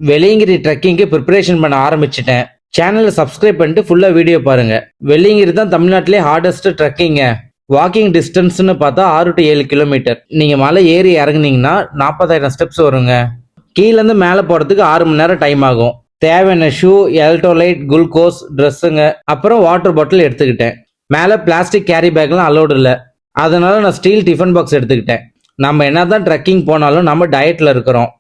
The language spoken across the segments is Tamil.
வெள்ளியங்கிரி ட்ரெக்கிங்க்கு ப்ரிப்பரேஷன் பண்ண ஆரம்பிச்சிட்டேன். சேனலை சப்ஸ்கிரைப் பண்ணிட்டு ஃபுல்லாக வீடியோ பாருங்க. வெள்ளியங்கிரி தான் தமிழ்நாட்டிலே ஹார்டஸ்ட் ட்ரெக்கிங்க. வாக்கிங் டிஸ்டன்ஸ்னு பார்த்தா 6 to 7 கிலோமீட்டர். நீங்கள் மலை ஏறி இறங்குனீங்கன்னா 40,000 ஸ்டெப்ஸ் வருங்க. கீழேருந்து மேலே போகிறதுக்கு 6 மணி நேரம் டைம் ஆகும். தேவையான ஷூ, எலக்ட்ரோலைட், குளுக்கோஸ், ட்ரெஸ்ஸுங்க, அப்புறம் வாட்டர் பாட்டில் எடுத்துக்கிட்டேன். மேலே பிளாஸ்டிக் கேரி பேக்லாம் அலோடு இல்லை, அதனால நான் ஸ்டீல் டிஃபன் பாக்ஸ் எடுத்துக்கிட்டேன். நம்ம என்ன தான் ட்ரெக்கிங் போனாலும் நம்ம டயட்டில் இருக்கிறோம்.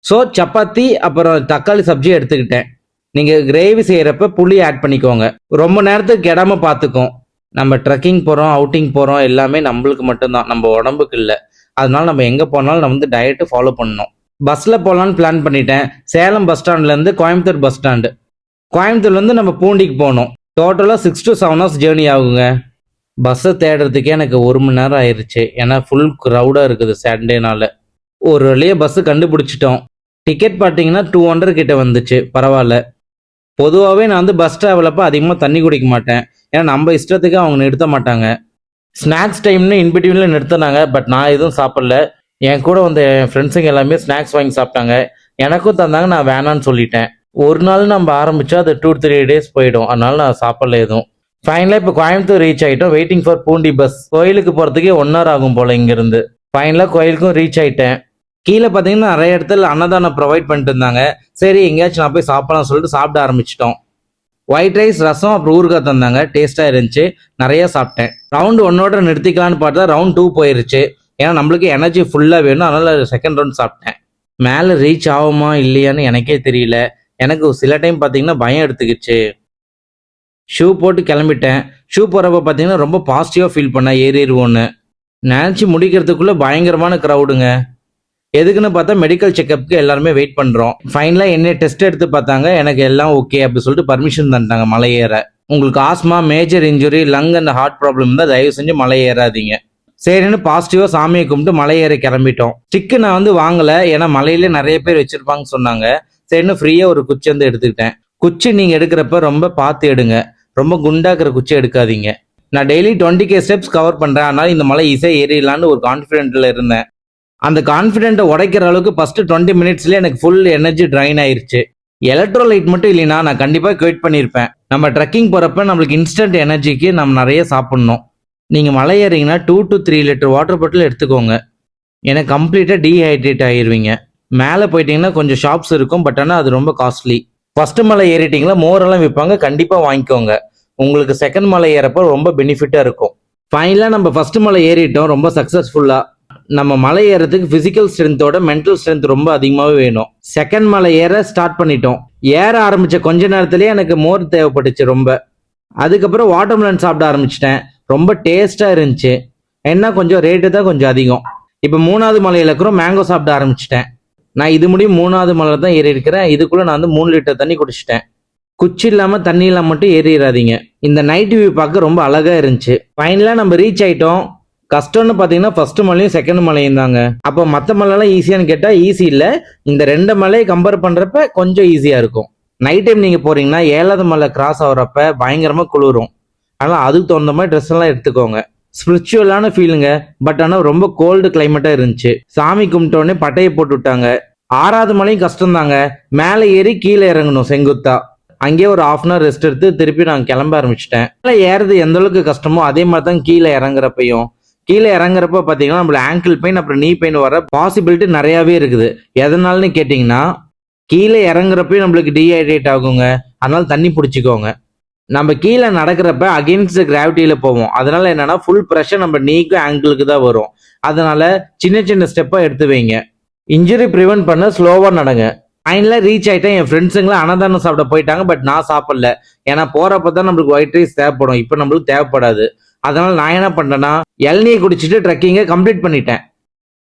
ஸோ சப்பாத்தி அப்புறம் தக்காளி சப்ஜி எடுத்துக்கிட்டேன். நீங்கள் கிரேவி செய்கிறப்ப புளி ஆட் பண்ணிக்கோங்க. ரொம்ப நேரத்துக்கு கெடாம பார்த்துக்கும். நம்ம ட்ரெக்கிங் போகிறோம், அவுட்டிங் போகிறோம், எல்லாமே நம்மளுக்கு மட்டும்தான், நம்ம உடம்புக்கு இல்லை. அதனால நம்ம எங்கே போனாலும் நம்ம வந்து டயட்டு ஃபாலோ பண்ணணும். பஸ்ஸில் போகலான்னு பிளான் பண்ணிட்டேன். சேலம் பஸ் ஸ்டாண்ட்லேருந்து கோயம்புத்தூர் பஸ் ஸ்டாண்டு. கோயம்புத்தூர்லேருந்து நம்ம பூண்டிக்கு போகணும். டோட்டலாக 6 to 7 hours ஜேர்னி ஆகுங்க. பஸ்ஸை தேடுறதுக்கே எனக்கு 1 மணி நேரம் ஆயிடுச்சு. ஏன்னா ஃபுல் க்ரௌடாக இருக்குது சாட்டர்டேனால. ஒரு வழியாக பஸ்ஸு கண்டுபிடிச்சிட்டோம். டிக்கெட் பார்த்தீங்கன்னா 200 கிட்ட வந்துச்சு. பரவாயில்ல. பொதுவாகவே நான் வந்து பஸ் ட்ராவலப்போ அதிகமாக தண்ணி குடிக்க மாட்டேன். ஏன்னா நம்ம இஷ்டத்துக்கு அவங்க நிறுத்த மாட்டாங்க. ஸ்நாக்ஸ் டைம்னு இன்பிட்வீனில் நிறுத்தினாங்க. பட் நான் எதுவும் சாப்பிடல. என் கூட வந்து என் ஃப்ரெண்ட்ஸுங்க எல்லாமே ஸ்நாக்ஸ் வாங்கி சாப்பிட்டாங்க. எனக்கும் தந்தாங்க, நான் வேணான்னு சொல்லிட்டேன். ஒரு நாள் நம்ம ஆரம்பித்தா அது 2-3 days போயிடும். அதனால நான் சாப்பிடல எதுவும். ஃபைனலாக இப்போ கோயம்புத்தூர் ரீச் ஆகிட்டோம். Waiting for Poondi bus. கோயிலுக்கு போகிறதுக்கே 1 hour ஆகும் போல் இங்கேருந்து. ஃபைனலாக கோயிலுக்கும் ரீச் ஆகிட்டேன். கீழே பார்த்தீங்கன்னா நிறைய இடத்துல அன்னதானம் ப்ரொவைட் பண்ணிட்டு இருந்தாங்க. சரி எங்கேயாச்சும் நான் போய் சாப்பிடலாம் சொல்லிட்டு சாப்பிட ஆரம்பிச்சிட்டோம். ஒயிட் ரைஸ், ரசம், அப்புறம் ஊறுகாய் தந்தாங்க. டேஸ்ட்டாக இருந்துச்சு. நிறைய சாப்பிட்டேன். ரவுண்டு 1 நிறுத்திக்கலான்னு பார்த்தா ரவுண்ட் 2 போயிருச்சு. ஏன்னா நம்மளுக்கு எனர்ஜி ஃபுல்லாக வேணும். அதனால் செகண்ட் ரவுண்ட் சாப்பிட்டேன். மேலே ரீச் ஆகுமா இல்லையான்னு எனக்கே தெரியல. எனக்கு சில டைம் பார்த்தீங்கன்னா பயம் எடுத்துக்கிச்சு. ஷூ போட்டு கிளம்பிட்டேன். ஷூ போகிறப்ப பார்த்தீங்கன்னா ரொம்ப பாசிட்டிவாக ஃபீல் பண்ணேன். ஏறிடுவோன்னு நினச்சி முடிக்கிறதுக்குள்ளே பயங்கரமான க்ரௌடுங்க. எதுக்குன்னு பார்த்தா மெடிக்கல் செக்கப்புக்கு எல்லாருமே வெயிட் பண்ணுறோம். ஃபைனலாக என்ன டெஸ்ட் எடுத்து பார்த்தாங்க. எனக்கு எல்லாம் ஓகே அப்படி சொல்லிட்டு பர்மிஷன் தந்துட்டாங்க மலை ஏற. உங்களுக்கு asthma, major injury, lung and heart problem இருந்தால் தயவு செஞ்சு மலை ஏறாதீங்க. சரின்னு பாசிட்டிவாக சாமியை கும்பிட்டு மலை ஏற கிளம்பிட்டோம். ஸ்டிக்கு நான் வந்து வாங்கலை, ஏன்னா மலையிலே நிறைய பேர் வச்சுருப்பாங்கன்னு சொன்னாங்க. சரின்னு ஃப்ரீயாக ஒரு குச்சி வந்து எடுத்துக்கிட்டேன். குச்சி நீங்கள் எடுக்கிறப்ப ரொம்ப பார்த்து எடுங்க. ரொம்ப குண்டாக்குற குச்சி எடுக்காதீங்க. நான் டெய்லி 20K ஸ்டெப்ஸ் கவர் பண்ணுறேன். அதனால் இந்த மலை ஈஸியாக ஏறிடலான்னு ஒரு கான்ஃபிடென்ட்டில் இருந்தேன். அந்த கான்ஃபிடென்ட்டை உடைக்கிற அளவுக்கு ஃபஸ்ட்டு 20 minutesலேயே எனக்கு ஃபுல் எனர்ஜி ட்ரைன் ஆயிடுச்சு. எலக்ட்ரோலைட் மட்டும் இல்லைன்னா நான் கண்டிப்பாக குயிட் பண்ணியிருப்பேன். நம்ம ட்ரெக்கிங் போகிறப்ப நம்மளுக்கு இன்ஸ்டன்ட் எனர்ஜிக்கு நம்ம நிறைய சாப்பிட்ணும். நீங்கள் மலை ஏறிங்கன்னா 2 to 3 லிட்டர் வாட்டர் பாட்டில் எடுத்துக்கோங்க. ஏன்னா கம்ப்ளீட்டாக டீஹைட்ரேட் ஆகிடுவீங்க. மேலே போயிட்டீங்கன்னா கொஞ்சம் ஷாப்ஸ் இருக்கும், பட் ஆனால் அது ரொம்ப காஸ்ட்லி. ஃபஸ்ட்டு மலை ஏறிட்டிங்களா மோரெல்லாம் விற்பாங்க, கண்டிப்பாக வாங்கிக்கோங்க. உங்களுக்கு செகண்ட் மலை ஏறப்போ ரொம்ப பெனிஃபிட்டாக இருக்கும். ஃபைனலாக நம்ம ஃபஸ்ட்டு மலை ஏறிட்டோம் ரொம்ப சக்ஸஸ்ஃபுல்லாக. நம்ம மலை ஏறதுக்கு ஃபிசிக்கல் ஸ்ட்ரென்த்தோட மென்டல் ஸ்ட்ரென்த் ரொம்ப அதிகமாகவே வேணும். செகண்ட் மலை ஏற ஸ்டார்ட் பண்ணிட்டோம். ஏற ஆரம்பித்த கொஞ்ச நேரத்துலேயே எனக்கு மோர் தேவைப்பட்டுச்சு ரொம்ப. அதுக்கப்புறம் வாட்டர்மெலன் சாப்பிட ஆரம்பிச்சிட்டேன். ரொம்ப டேஸ்ட்டாக இருந்துச்சு. என்ன கொஞ்சம் ரேட்டு தான் கொஞ்சம் அதிகம். இப்போ 3வது மலையில் இருக்கிறோம். மேங்கோ சாப்பிட ஆரம்பிச்சிட்டேன். நான் இது முடியும் 3வது மலையில் தான் ஏறி இருக்கிறேன். இதுக்குள்ளே நான் வந்து 3 லிட்டர் தண்ணி குடிச்சிட்டேன். குச்சி இல்லாமல் தண்ணி இல்லாமல் மட்டும் ஏறிடாதீங்க. இந்த நைட் வியூ பார்க்க ரொம்ப அழகாக இருந்துச்சு. ஃபைனலாக நம்ம ரீச் ஆகிட்டோம். கஷ்டம்னு பார்த்தீங்கன்னா ஃபர்ஸ்ட் மலையும் செகண்ட் மலையும் தாங்க. அப்போ மற்ற மலைலாம் ஈஸியான்னு கேட்டால் ஈஸி இல்லை. இந்த 2 மலையை கம்பேர் பண்ணுறப்ப கொஞ்சம் ஈஸியாக இருக்கும். நைட் டைம் நீங்கள் போகிறீங்கன்னா 7வது மலை கிராஸ் ஆகிறப்ப பயங்கரமாக குளிரும். அதனால் அதுக்கு தகுந்த மாதிரி ட்ரெஸ் எல்லாம் எடுத்துக்கோங்க. ஸ்பிரிச்சுவலான ஃபீலுங்க. பட் ஆனால் ரொம்ப கோல்டு கிளைமேட்டாக இருந்துச்சு. சாமி கும்பிட்டோடனே பட்டையை போட்டு விட்டாங்க. 6வது மலையும் கஷ்டம் தாங்க. மேலே ஏறி கீழே இறங்கணும் செங்குத்தா. அங்கேயே ஒரு 1/2 hour ரெஸ்ட் எடுத்து திருப்பி நான் கிளம்ப ஆரம்பிச்சிட்டேன். மேலே ஏறது எந்த அளவுக்கு கஷ்டமோ அதே மாதிரி தான் கீழே இறங்குறப்பையும். கீழே இறங்குறப்ப பார்த்தீங்கன்னா நம்மள ஆங்கிள் பெயின் அப்புறம் நீ பெயின் வர பாசிபிலிட்டி நிறையாவே இருக்குது. எதனாலன்னு கேட்டிங்கன்னா கீழே இறங்குறப்பையும் நம்மளுக்கு டீஹைட்ரேட் ஆகுங்க. அதனால தண்ணி பிடிச்சிக்கோங்க. நம்ம கீழே நடக்கிறப்ப அகெயின்ஸ்ட் கிராவிட்டியில் போவோம். அதனால என்னன்னா ஃபுல் ப்ரெஷர் நம்ம நீக்கு ஆங்கிளுக்கு தான் வரும். அதனால சின்ன சின்ன ஸ்டெப்பாக எடுத்து வைங்க. இன்ஜுரி ப்ரிவென்ட் பண்ண ஸ்லோவாக நடங்க. ஃபைனலாக ரீச் ஆகிட்டேன். என் ஃப்ரெண்ட்ஸுங்களாம் அன்னதானம் சாப்பிட போயிட்டாங்க. பட் நான் சாப்பிடல. ஏன்னா போகிறப்ப தான் நம்மளுக்கு ஒயிட் ரைஸ் தேவைப்படும். இப்போ நம்மளுக்கு தேவைப்படாது. அதனால நான் என்ன பண்ணேன்னா இளநியை குடிச்சிட்டு ட்ரெக்கிங்கை கம்ப்ளீட் பண்ணிட்டேன்.